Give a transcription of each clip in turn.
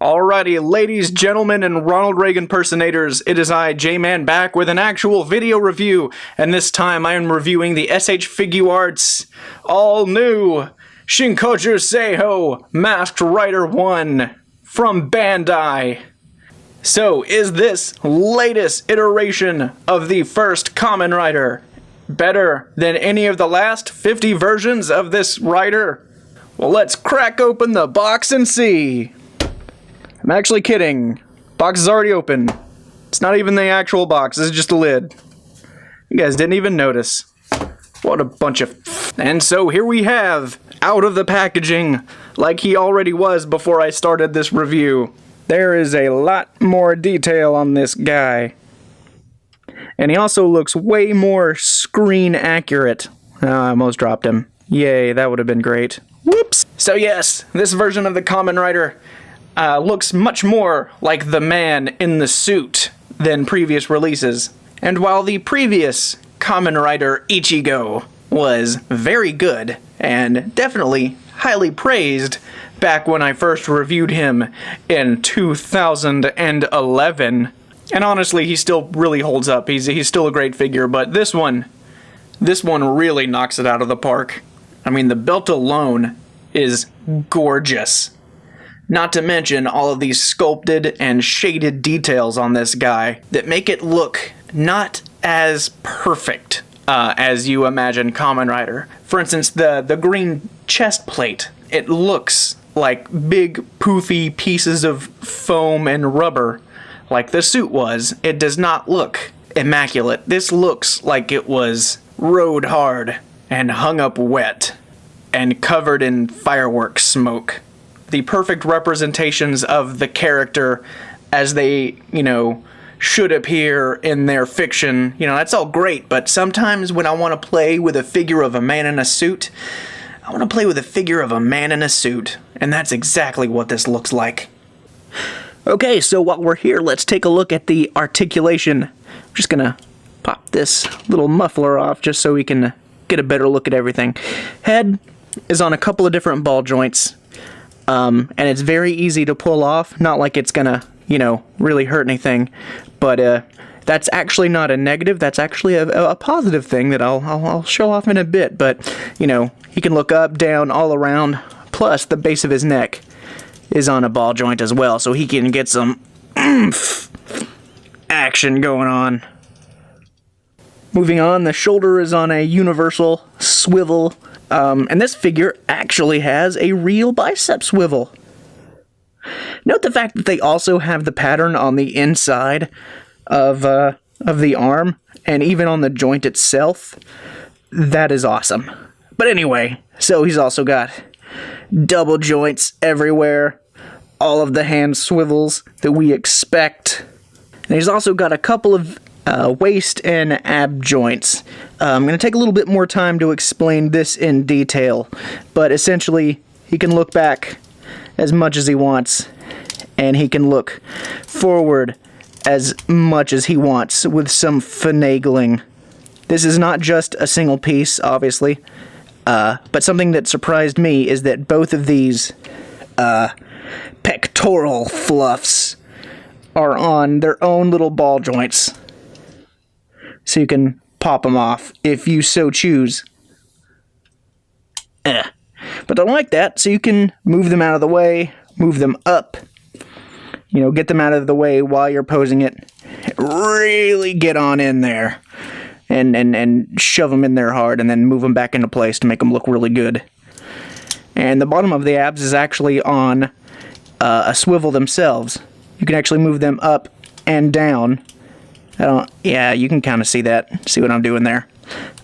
Alrighty, ladies, gentlemen, and Ronald Reagan impersonators, it is I, Jmann, back with an actual video review, and this time I am reviewing the SH Figuarts all new Shinkocchou Seiho Masked Rider 1 from Bandai. So, is this latest iteration of the first Kamen Rider better than any of the last 50 versions of this rider? Well, let's crack open the box and see. I'm actually kidding. Box is already open. It's not even the actual box, this is just a lid. You guys didn't even notice. What a bunch of... And so here we have, out of the packaging, like he already was before I started this review. There is a lot more detail on this guy. And he also looks way more screen accurate. Oh, I almost dropped him. Yay, that would have been great. Whoops! So yes, this version of the Kamen Rider looks much more like the man in the suit than previous releases. And while the previous Kamen Rider Ichigo was very good and definitely highly praised back when I first reviewed him in 2011, and honestly he still really holds up. He's still a great figure, but this one really knocks it out of the park. I mean, the belt alone is gorgeous. Not to mention all of these sculpted and shaded details on this guy that make it look not as perfect as you imagine Kamen Rider. For instance, the green chest plate, it looks like big poofy pieces of foam and rubber like the suit was. It does not look immaculate. This looks like it was rode hard and hung up wet and covered in fireworks smoke. The perfect representations of the character as they, should appear in their fiction. That's all great, but sometimes when I want to play with a figure of a man in a suit, I want to play with a figure of a man in a suit, and that's exactly what this looks like. Okay, so while we're here, let's take a look at the articulation. I'm just gonna pop this little muffler off just so we can get a better look at everything. Head is on a couple of different ball joints. And it's very easy to pull off, not like it's gonna, really hurt anything, but that's actually not a negative, that's actually a positive thing that I'll show off in a bit, but, he can look up, down, all around, plus the base of his neck is on a ball joint as well, so he can get some oomph action going on. Moving on, the shoulder is on a universal swivel. And this figure actually has a real bicep swivel. Note the fact that they also have the pattern on the inside of the arm, and even on the joint itself. That is awesome. But anyway, so he's also got double joints everywhere, all of the hand swivels that we expect. And he's also got a couple of waist and ab joints. I'm going to take a little bit more time to explain this in detail, but essentially he can look back as much as he wants, and he can look forward as much as he wants with some finagling. This is not just a single piece, obviously, but something that surprised me is that both of these pectoral fluffs are on their own little ball joints. So you can pop them off if you so choose. But they're like that, so you can move them out of the way, move them up, get them out of the way while you're posing it. Really get on in there and shove them in there hard, and then move them back into place to make them look really good. And the bottom of the abs is actually on a swivel themselves. You can actually move them up and down. Yeah, you can kind of see that. See what I'm doing there.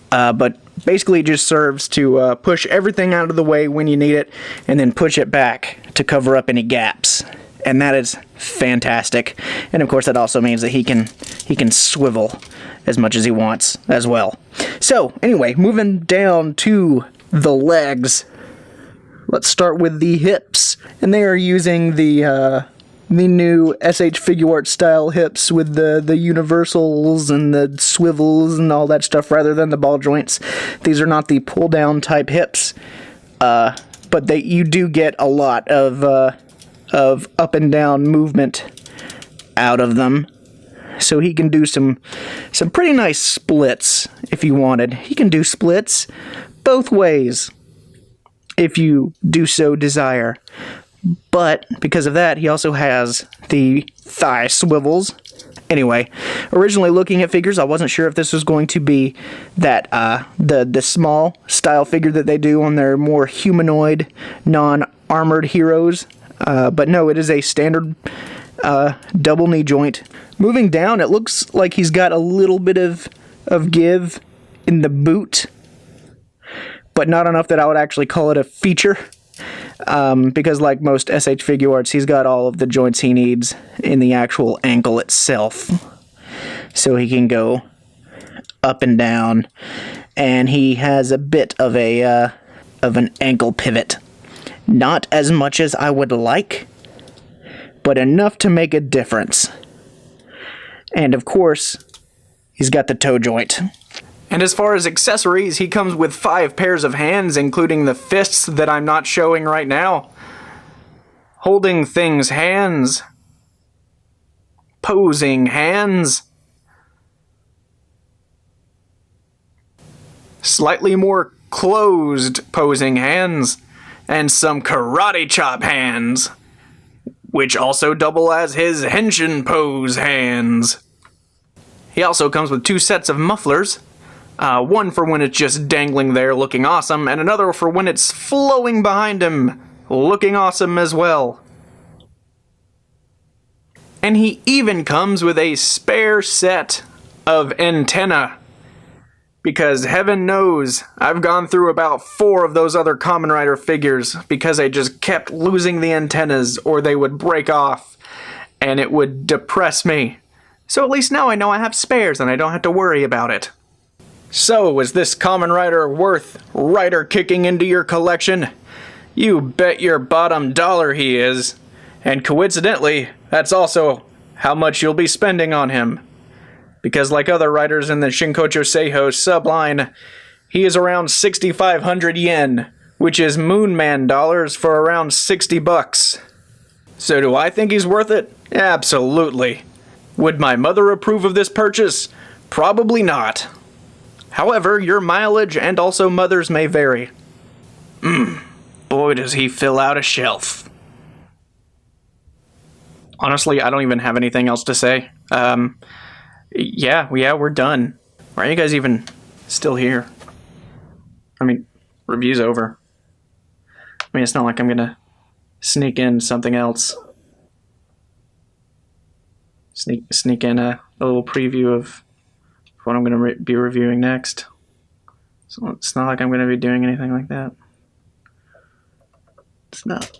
But basically it just serves to push everything out of the way when you need it, and then push it back to cover up any gaps. And that is fantastic. And of course that also means that he can swivel as much as he wants as well. So anyway, moving down to the legs. Let's start with the hips. And they are using the new SH Figuarts style hips with the universals and the swivels and all that stuff rather than the ball joints. These are not the pull down type hips, but you do get a lot of of up and down movement out of them. So he can do some pretty nice splits if you wanted. He can do splits both ways if you do so desire. But because of that, he also has the thigh swivels. Anyway, originally looking at figures, I wasn't sure if this was going to be that the small style figure that they do on their more humanoid, non-armored heroes. But no, it is a standard double knee joint. Moving down, it looks like he's got a little bit of give in the boot, but not enough that I would actually call it a feature. Because like most SH Figuarts, he's got all of the joints he needs in the actual ankle itself. So he can go up and down, and he has a bit of an ankle pivot. Not as much as I would like, but enough to make a difference. And of course, he's got the toe joint. And as far as accessories, he comes with 5 pairs of hands, including the fists that I'm not showing right now. Holding things hands. Posing hands. Slightly more closed posing hands. And some karate chop hands, which also double as his henshin pose hands. He also comes with 2 sets of mufflers. One for when it's just dangling there looking awesome, and another for when it's flowing behind him, looking awesome as well. And he even comes with a spare set of antenna. Because heaven knows, I've gone through about 4 of those other Kamen Rider figures because I just kept losing the antennas or they would break off, and it would depress me. So at least now I know I have spares and I don't have to worry about it. So, is this Kamen Rider worth Rider kicking into your collection? You bet your bottom dollar he is. And coincidentally, that's also how much you'll be spending on him. Because like other writers in the Shinkocchou Seiho subline, he is around 6,500 yen, which is Moonman dollars for around 60 bucks. So do I think he's worth it? Absolutely. Would my mother approve of this purchase? Probably not. However, your mileage and also mother's may vary. Boy does he fill out a shelf. Honestly, I don't even have anything else to say. Yeah, we're done. Why are you guys even still here? I mean, review's over. I mean, it's not like I'm gonna sneak in something else. Sneak in a little preview of what I'm gonna be reviewing next. So it's not like I'm gonna be doing anything like that. It's not.